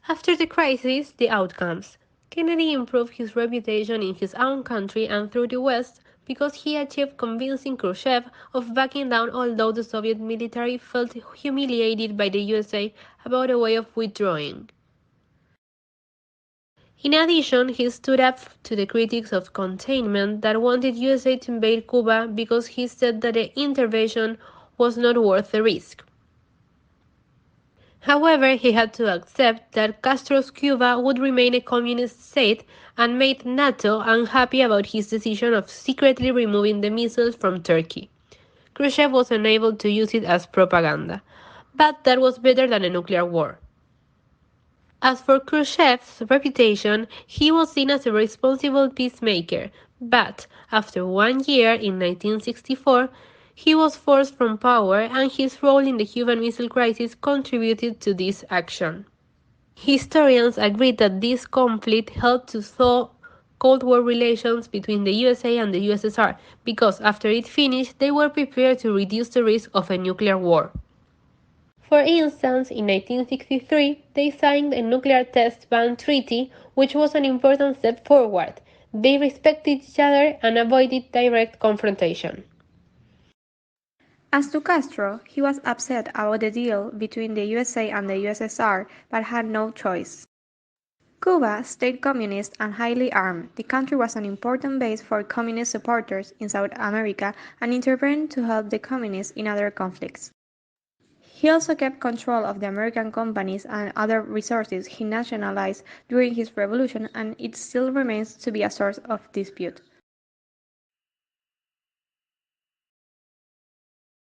After the crisis, the outcomes. Kennedy improved his reputation in his own country and through the West because he achieved convincing Khrushchev of backing down, although the Soviet military felt humiliated by the USA about a way of withdrawing. In addition, he stood up to the critics of containment that wanted USA to invade Cuba because he said that the intervention was not worth the risk. However, he had to accept that Castro's Cuba would remain a communist state and made NATO unhappy about his decision of secretly removing the missiles from Turkey. Khrushchev was unable to use it as propaganda, but that was better than a nuclear war. As for Khrushchev's reputation, he was seen as a responsible peacemaker, but after 1 year in 1964, he was forced from power and his role in the Cuban Missile Crisis contributed to this action. Historians agree that this conflict helped to thaw Cold War relations between the USA and the USSR because after it finished, they were prepared to reduce the risk of a nuclear war. For instance, in 1963, they signed a nuclear test ban treaty, which was an important step forward. They respected each other and avoided direct confrontation. As to Castro, he was upset about the deal between the USA and the USSR, but had no choice. Cuba stayed communist and highly armed. The country was an important base for communist supporters in South America and intervened to help the communists in other conflicts. He also kept control of the American companies and other resources he nationalized during his revolution, and it still remains to be a source of dispute.